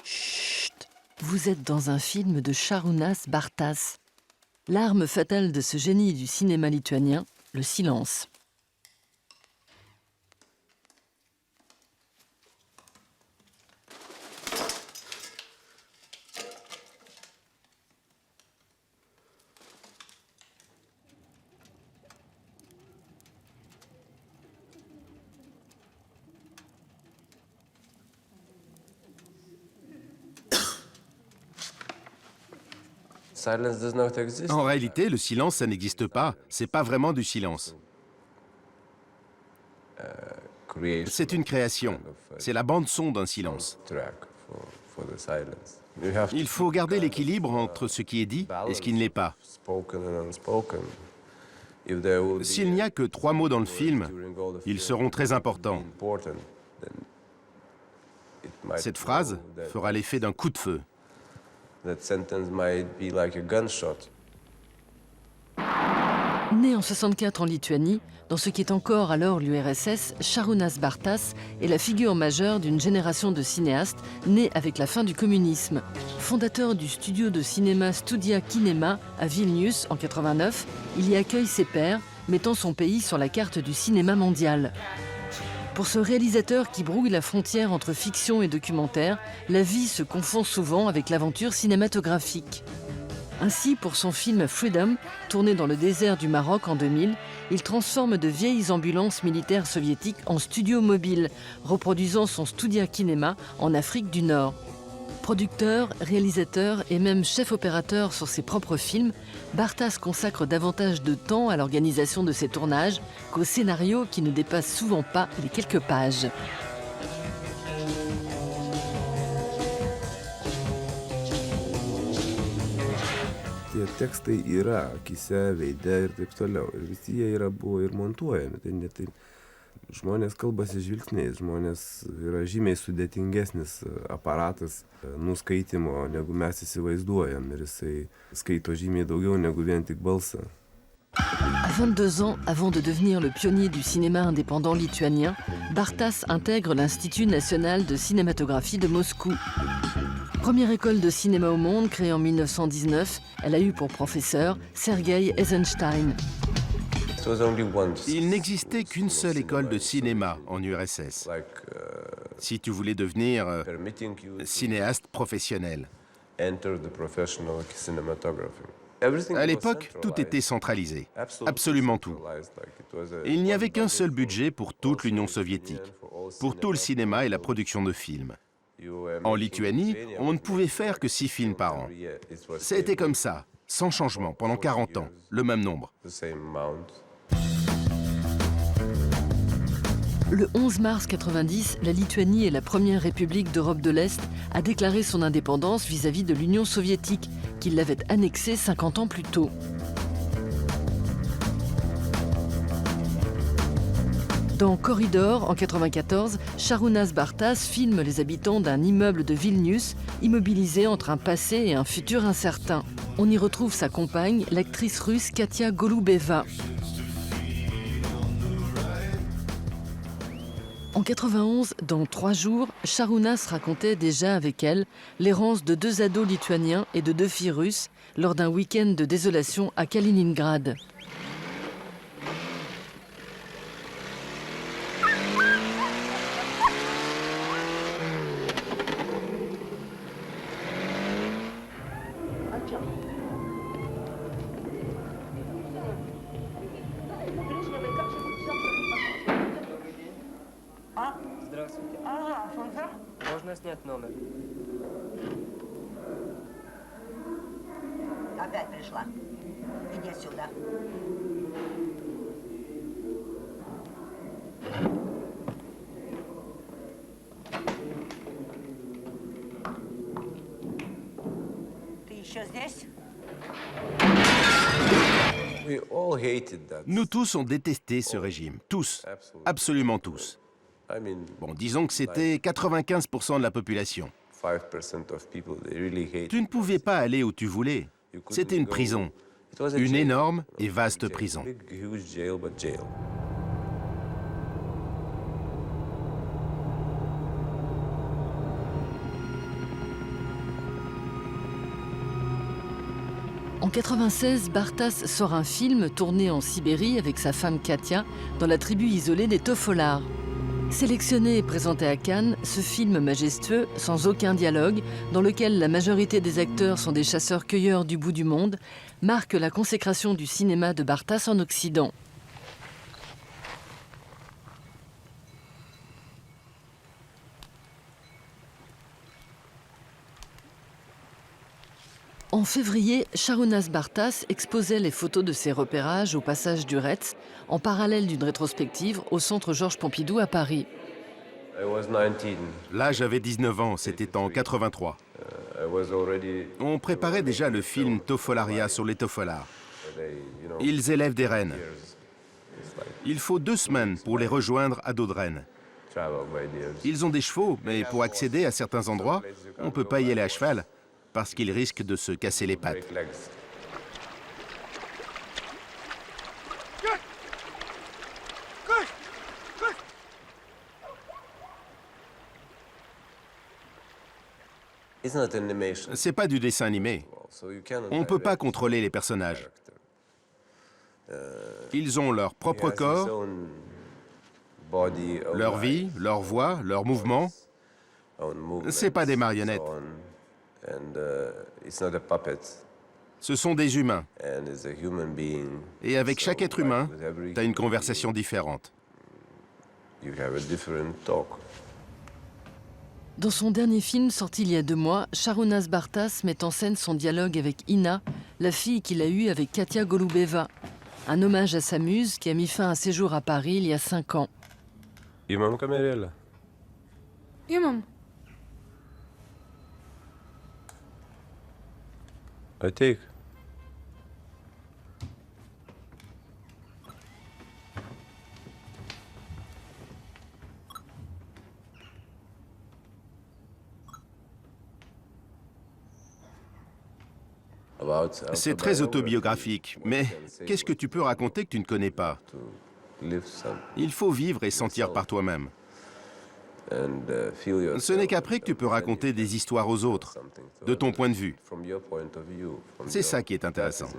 Chut! Vous êtes dans un film de Šarūnas Bartas. L'arme fatale de ce génie du cinéma lituanien, le silence. En réalité, le silence, ça n'existe pas. C'est pas vraiment du silence. C'est une création. C'est la bande-son d'un silence. Il faut garder l'équilibre entre ce qui est dit et ce qui ne l'est pas. S'il n'y a que 3 mots dans le film, ils seront très importants. Cette phrase fera l'effet d'un coup de feu. Né en 64 en Lituanie, dans ce qui est encore alors l'URSS, Šarūnas Bartas est la figure majeure d'une génération de cinéastes nés avec la fin du communisme. Fondateur du studio de cinéma Studia Kinema à Vilnius en 89, il y accueille ses pairs, mettant son pays sur la carte du cinéma mondial. Pour ce réalisateur qui brouille la frontière entre fiction et documentaire, la vie se confond souvent avec l'aventure cinématographique. Ainsi, pour son film Freedom, tourné dans le désert du Maroc en 2000, il transforme de vieilles ambulances militaires soviétiques en studios mobiles, reproduisant son Studia Kinema en Afrique du Nord. Producteur, réalisateur et même chef opérateur sur ses propres films, Bartas consacre davantage de temps à l'organisation de ses tournages qu'au scénario qui ne dépasse souvent pas les quelques pages. Tie tekstai yra akyse, veide ir taip toliau. Ir visi jie buvo ir montuojami. Tai žmonės kalbasi žvilgsniais, žmonės yra žymiai sudėtingesnis aparatas nuskaitimo, negu mes įsivaizduojam. Ir jisai skaito žymiai daugiau negu vien tik balsą. À 22 ans, avant de devenir le pionnier du cinéma indépendant lituanien, Bartas intègre l'Institut national de cinématographie de Moscou. Première école de cinéma au monde, créée en 1919, elle a eu pour professeur Sergei Eisenstein. Il n'existait qu'une seule école de cinéma en URSS. Si tu voulais devenir cinéaste professionnel. À l'époque, tout était centralisé, absolument tout. Il n'y avait qu'un seul budget pour toute l'Union soviétique, pour tout le cinéma et la production de films. En Lituanie, on ne pouvait faire que 6 films par an. Ça a été comme ça, sans changement, pendant 40 ans, le même nombre. Le 11 mars 90, la Lituanie est la première république d'Europe de l'Est à déclarer son indépendance vis-à-vis de l'Union soviétique, qui l'avait annexée 50 ans plus tôt. Dans Corridor, en 1994, Šarūnas Bartas filme les habitants d'un immeuble de Vilnius, immobilisés entre un passé et un futur incertain. On y retrouve sa compagne, l'actrice russe Katia Golubeva. En 91, dans 3 jours, Šarūnas racontait déjà avec elle l'errance de 2 ados lituaniens et de 2 filles russes lors d'un week-end de désolation à Kaliningrad. Можно снять номер. Опять пришла. Иди отсюда. Ты еще здесь? Nous tous, on détestait ce régime. Tous. Absolument tous. Bon, disons que c'était 95% de la population. Tu ne pouvais pas aller où tu voulais. C'était une prison. Une énorme et vaste prison. 1996, Bartas sort un film tourné en Sibérie avec sa femme Katia, dans la tribu isolée des Tofolars. Sélectionné et présenté à Cannes, ce film majestueux, sans aucun dialogue, dans lequel la majorité des acteurs sont des chasseurs-cueilleurs du bout du monde, marque la consécration du cinéma de Bartas en Occident. En février, Sharunas Bartas exposait les photos de ses repérages au passage du Retz, en parallèle d'une rétrospective au Centre Georges Pompidou à Paris. Là, j'avais 19 ans, c'était en 83. On préparait déjà le film Tofolaria sur les Tofolars. Ils élèvent des rennes. Il faut 2 semaines pour les rejoindre à dos de rennes. Ils ont des chevaux, mais pour accéder à certains endroits, on ne peut pas y aller à cheval, parce qu'ils risquent de se casser les pattes. C'est pas du dessin animé. On ne peut pas contrôler les personnages. Ils ont leur propre corps, leur vie, leur voix, leurs mouvements. C'est pas des marionnettes. Ce sont des humains. Et avec chaque être humain, tu as une conversation différente. Dans son dernier film, sorti il y a 2 mois, Sharunas Bartas met en scène son dialogue avec Ina, la fille qu'il a eue avec Katia Golubeva. Un hommage à sa muse qui a mis fin à ses jours à Paris il y a 5 ans. Imam kamerėlę. Imam. Ateik. C'est très autobiographique, mais qu'est-ce que tu peux raconter que tu ne connais pas? Il faut vivre et sentir par toi-même. Ce n'est qu'après que tu peux raconter des histoires aux autres, de ton point de vue. C'est ça qui est intéressant.